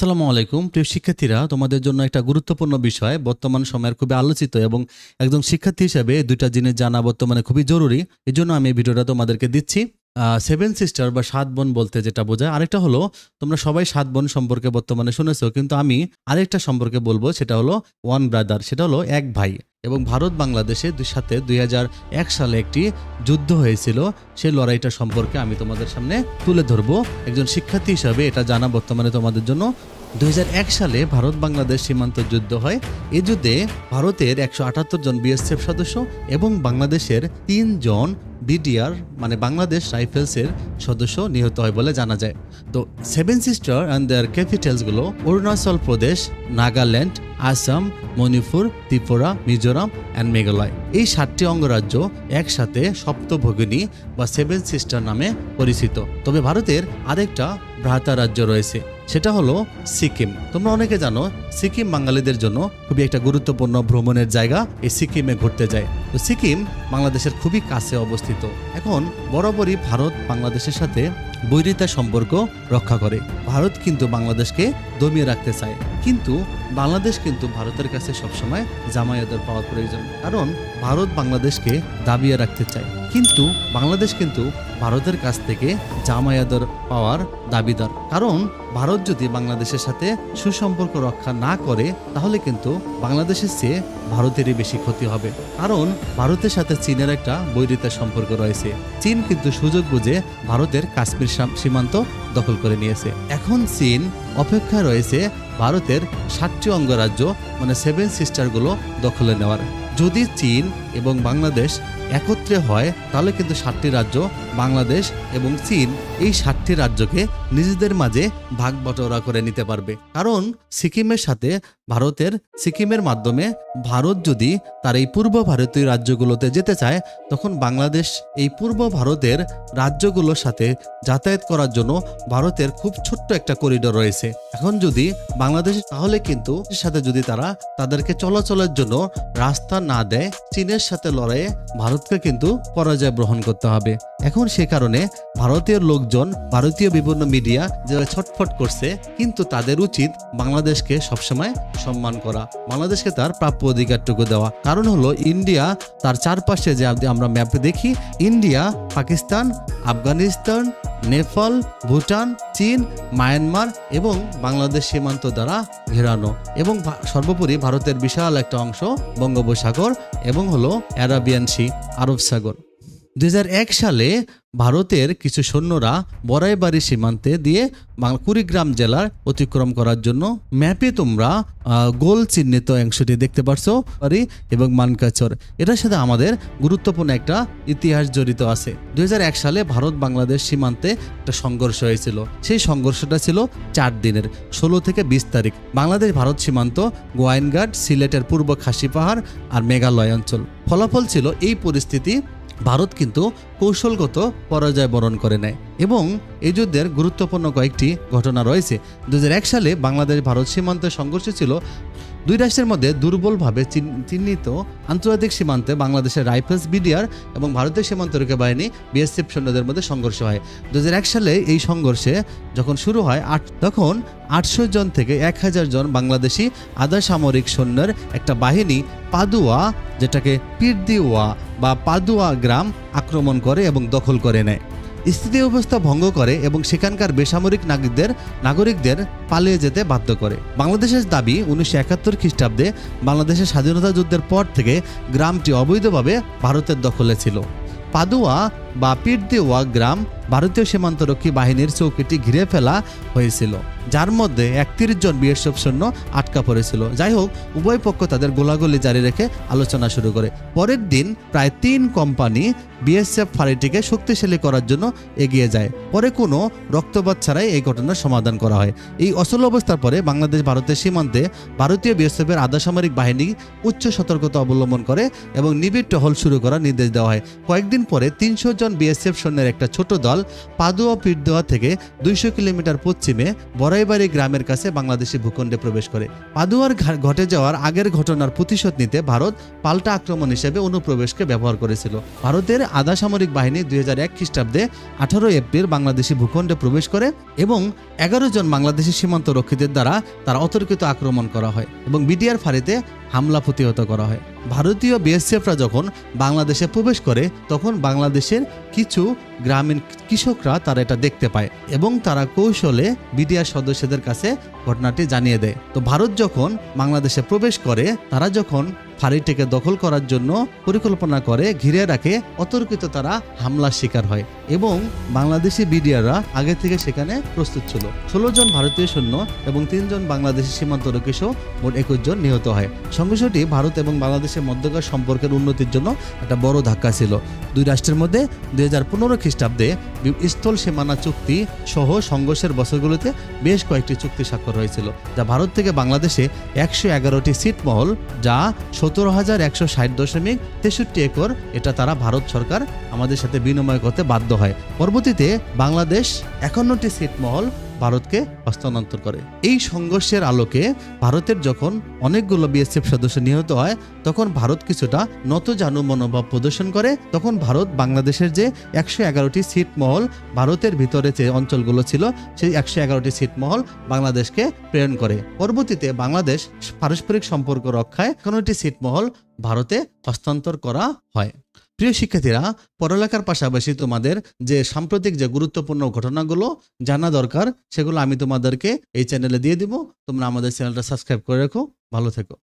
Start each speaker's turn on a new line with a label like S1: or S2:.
S1: আসসালামু আলাইকুম প্রিয় শিক্ষার্থীরা, তোমাদের জন্য একটা গুরুত্বপূর্ণ বিষয়, বর্তমান সময়ের খুবই আলোচিত এবং একজন শিক্ষার্থী হিসেবে দুইটা জিনিস জানা বর্তমানে খুবই জরুরি। এই জন্য আমি এই ভিডিওটা তোমাদেরকে দিচ্ছি। সেভেন সিস্টার বা সাত বোন বলতে যেটা বোঝায়, আরেকটা হলো তোমরা সবাই সাত বোন সম্পর্কে বর্তমানে শুনেছো, কিন্তু আমি আরেকটা সম্পর্কে বলবো, সেটা হলো ওয়ান ব্রাদার, সেটা হলো এক ভাই। এবং ভারত বাংলাদেশের সাথে 2001 সালে একটি যুদ্ধ হয়েছিল, সেই লড়াইটা সম্পর্কে আমি তোমাদের সামনে তুলে ধরবো। একজন শিক্ষার্থী হিসাবে এটা জানা বর্তমানে তোমাদের জন্য। 2001 সালে ভারত বাংলাদেশ সীমান্ত যুদ্ধ হয়। এই যুদ্ধে ভারতের 178 জন বিএসএফ সদস্য এবং বাংলাদেশের 3 জন বিডিআর মানে বাংলাদেশ রাইফেলসের সদস্য নিহত হয় বলে জানা যায়। তো সেভেন সিস্টার অ্যান্ড দেয়ার ক্যাপিটালসগুলো অরুণাচল প্রদেশ, নাগাল্যান্ড, আসাম, মণিপুর, ত্রিপুরা, মিজোরাম অ্যান্ড মেঘালয়। এই 7টি অঙ্গরাজ্য একসাথে সপ্তভগিনী বা সেভেন সিস্টার নামে পরিচিত। তবে ভারতের আরেকটা ভ্রাতা রাজ্য রয়েছে, সেটা হলো সিকিম। তোমরা অনেকে জানো সিকিম বাঙালিদের জন্য খুবই একটা গুরুত্বপূর্ণ ভ্রমণের জায়গা। এই সিকিমে ঘুরতে যায়। তো সিকিম বাংলাদেশের খুবই কাছে অবস্থিত। এখন বরাবরই ভারত বাংলাদেশের সাথে বৈরিতা সম্পর্ক রক্ষা করে। ভারত কিন্তু বাংলাদেশকে দমিয়ে রাখতে চায়, কিন্তু বাংলাদেশ কিন্তু ভারতের কাছে সবসময় জামায়াতের পাওয়ার প্রয়োজন, কারণ ভারত বাংলাদেশকে দাবিয়ে রাখতে চায়, কিন্তু বাংলাদেশ কিন্তু ভারতের কাছ থেকে জামায়াতের পাওয়ার দাবিদার। কারণ ভারত যদি বাংলাদেশের সাথে সুসম্পর্ক রক্ষা না করে, তাহলে কিন্তু বাংলাদেশের চেয়ে ভারতেরই বেশি ক্ষতি হবে। কারণ ভারতের সাথে চীনের একটা বৈরিতা সম্পর্ক রয়েছে। চীন কিন্তু সুযোগ বুঝে ভারতের কাশ্মীর সীমান্ত দখল করে নিয়েছে। এখন চীন অপেক্ষায় রয়েছে ভারতের 7টি অঙ্গরাজ্য মানে সেভেন সিস্টারগুলো দখলে নেওয়ার। যদি চীন এবং বাংলাদেশ একত্রে হয়, তাহলে কিন্তু 7টি রাজ্য বাংলাদেশ এবং চীন এই 7টি রাজ্যকে নিজেদের মাঝে ভাগ বটোয়ারা করে নিতে পারবে। কারণ সিকিমের সাথে ভারতের সিকিমের মাধ্যমে ভারত যদি তার এই পূর্ব ভারতীয় রাজ্যগুলোতে যেতে চায়, তখন বাংলাদেশ এই পূর্ব ভারতের রাজ্যগুলোর সাথে যাতায়াত করার জন্য ভারতের খুব ছোট্ট একটা করিডোর রয়েছে। এখন যদি বাংলাদেশ, তাহলে কিন্তু সাথে যদি তারা তাদেরকে চলাচলের জন্য রাস্তা না দেয়, চীনের সাথে লড়াইয়ে ভারতকে কিন্তু পরাজয় গ্রহণ করতে হবে। এখন সে কারণে ভারতীয় লোকজন, ভারতীয় বিভিন্ন মিডিয়া যারা ছটফট করছে, কিন্তু তাদের উচিত বাংলাদেশকে সবসময় সম্মান করা, বাংলাদেশকে তার প্রাপ্য অধিকারটুকু দেওয়া। কারণ হলো ইন্ডিয়া তার চারপাশে যে আমরা ম্যাপে দেখি, ইন্ডিয়া, পাকিস্তান, আফগানিস্তান, নেপাল, ভুটান, চীন, মায়ানমার এবং বাংলাদেশ সীমান্ত দ্বারা ঘেরানো, এবং সর্বোপরি ভারতের বিশাল একটা অংশ বঙ্গোপসাগর এবং হলো অ্যারাবিয়ান সি, আরব সাগর। 2001 সালে ভারতের কিছু সৈন্যরা বড়াইবাড়ি সীমান্তে দিয়ে কুড়িগ্রাম জেলার অতিক্রম করার জন্য ম্যাপে তোমরা গোল চিহ্নিত অংশটি দেখতে পারছো এবং মানকাচর। এটার সাথে আমাদের গুরুত্বপূর্ণ একটা ইতিহাস জড়িত আছে। 2001 সালে ভারত বাংলাদেশ সীমান্তে একটা সংঘর্ষ হয়েছিল। সেই সংঘর্ষটা ছিল 4 দিনের, 16 থেকে 20 তারিখ। বাংলাদেশ ভারত সীমান্ত গোয়াইনঘাট, সিলেটের পূর্ব খাসি পাহাড় আর মেঘালয় অঞ্চল। ফলাফল ছিল এই পরিস্থিতি, ভারত কিন্তু কৌশলগত পরাজয় বরণ করে নেয় এবং এই যুদ্ধের গুরুত্বপূর্ণ কয়েকটি ঘটনা রয়েছে। 2001 সালে বাংলাদেশ ভারত সীমান্তে সংঘর্ষ ছিল দুই রাষ্ট্রের মধ্যে দুর্বলভাবে চিহ্নিত আন্তর্জাতিক সীমান্তে বাংলাদেশের রাইফেলস, বিডিআর এবং ভারতীয় সীমান্তরক্ষী বাহিনী বিএসএফ সৈন্যদের মধ্যে সংঘর্ষ হয়। 2001 সালে এই সংঘর্ষে যখন শুরু হয়, তখন 800 জন থেকে 1000 জন বাংলাদেশি আধা সামরিক সৈন্যের একটা বাহিনী পাদুয়া, যেটাকে পিরদিওয়া বা পাদুয়া গ্রাম আক্রমণ করে এবং দখল করে নেয়, স্থিতি অবস্থা ভঙ্গ করে এবং সেখানকার বেসামরিক নাগরিকদের পালিয়ে যেতে বাধ্য করে। বাংলাদেশের দাবি, 1971 খ্রিস্টাব্দে বাংলাদেশের স্বাধীনতা যুদ্ধের পর থেকে গ্রামটি অবৈধভাবে ভারতের দখলে ছিল। পাদুয়া বা পিরদিওয়া গ্রাম ভারতীয় সীমান্তরক্ষী বাহিনীর চৌকিটি ঘিরে ফেলা হয়েছিল, যার মধ্যে 31 জন বিএসএফ সৈন্য আটকা পড়েছিল। যাই হোক, উভয় পক্ষ তাদের গোলাগুলি জারি রেখে আলোচনা শুরু করে। পরের দিন প্রায় 3 কোম্পানি বিএসএফ ফাঁড়িটিকে শক্তিশালী করার জন্য এগিয়ে যায়। পরে কোনো রক্তপাত ছাড়াই এই ঘটনার সমাধান করা হয়। এই অচল অবস্থার পরে বাংলাদেশ ভারতের সীমান্তে ভারতীয় বিএসএফের আধা সামরিক বাহিনী উচ্চ সতর্কতা অবলম্বন করে এবং নিবিড় টহল শুরু করার নির্দেশ দেওয়া হয়। কয়েকদিন পরে 300 জন বিএসএফ সৈন্যের একটা ছোট দল পাদুয়া পীরদোয়া থেকে 200 কিলোমিটার পশ্চিমে বড়াইবাড়ি গ্রামের কাছে বাংলাদেশি ভূখণ্ডে প্রবেশ করে। পাদুয়ার ঘটে যাওয়ার আগের ঘটনার প্রতিশোধ নিতে ভারত পাল্টা আক্রমণ হিসেবে অনুপ্রবেশকে ব্যবহার করেছিল। ভারতের আধা সামরিক বাহিনী 2001 খ্রিস্টাব্দে 18 এপ্রিল বাংলাদেশি ভূখণ্ডে প্রবেশ করে এবং 11 জন বাংলাদেশি সীমান্ত রক্ষীদের দ্বারা তারা অতর্কিত আক্রমণ করা হয় এবং বিডিআর ফাঁড়িতে হামলা প্রতিহত করা হয়। ভারতীয় বিএসএফরা যখন বাংলাদেশে প্রবেশ করে তখন বাংলাদেশের কিছু গ্রামীণ কৃষকরা তারা এটা দেখতে পায় এবং তারা কৌশলে বিডিআর সদস্যদের কাছে ঘটনাটি জানিয়ে দেয়। তো ভারত যখন বাংলাদেশে প্রবেশ করে তারা যখন ফাঁড়িটিকে দখল করার জন্য পরিকল্পনা করে ঘিরে রাখে, অতর্কিত তারা হামলার শিকার হয় এবং বাংলাদেশি বিডিআররা আগে থেকে সেখানে প্রস্তুত ছিল। 16 জন ভারতীয় সৈন্য এবং 3 জন বাংলাদেশি সীমান্তরক্ষী সহ মোট 21 জন নিহত হয়। সংঘর্ষটি ভারত এবং বাংলাদেশের মধ্যকার সম্পর্কের উন্নতির জন্য একটা বড় ধাক্কা ছিল। দুই রাষ্ট্রের মধ্যে 2015 খ্রিস্টাব্দে স্থল সীমানা চুক্তি সহ সংঘর্ষের বছরগুলোতে বেশ কয়েকটি চুক্তি স্বাক্ষর হয়েছিল, যা ভারত থেকে বাংলাদেশে 111টি ছিটমহল, যা 17,160.63 একর, এটা তারা ভারত সরকার আমাদের সাথে বিনিময় করতে বাধ্য হয়। পরবর্তীতে বাংলাদেশ 51টি ছিটমহল ভারতকে হস্তান্তর করে। এই সংঘর্ষের আলোকে ভারতের যখন অনেকগুলো বিএসএফ সদস্য নিহত হয় তখন ভারত কিছুটা নতজানু মনোভাব প্রদর্শন করে। তখন ভারত বাংলাদেশের যে 111টি ছিটমহল ভারতের ভিতরে যে অঞ্চলগুলো ছিল সেই 111টি ছিটমহল বাংলাদেশকে প্রেরণ করে। পরবর্তীতে বাংলাদেশ পারস্পরিক সম্পর্ক রক্ষায় 51টি ছিটমহল ভারতে হস্তান্তর করা হয়। প্রিয় শিক্ষার্থীরা, পড়ালেখার পাশাপাশি তোমাদের যে সাম্প্রতিক যে গুরুত্বপূর্ণ ঘটনাগুলো জানা দরকার সেগুলো আমি তোমাদেরকে এই চ্যানেলে দিয়ে দিব। তোমরা আমাদের চ্যানেলটা সাবস্ক্রাইব করে রাখো। ভালো থেকো।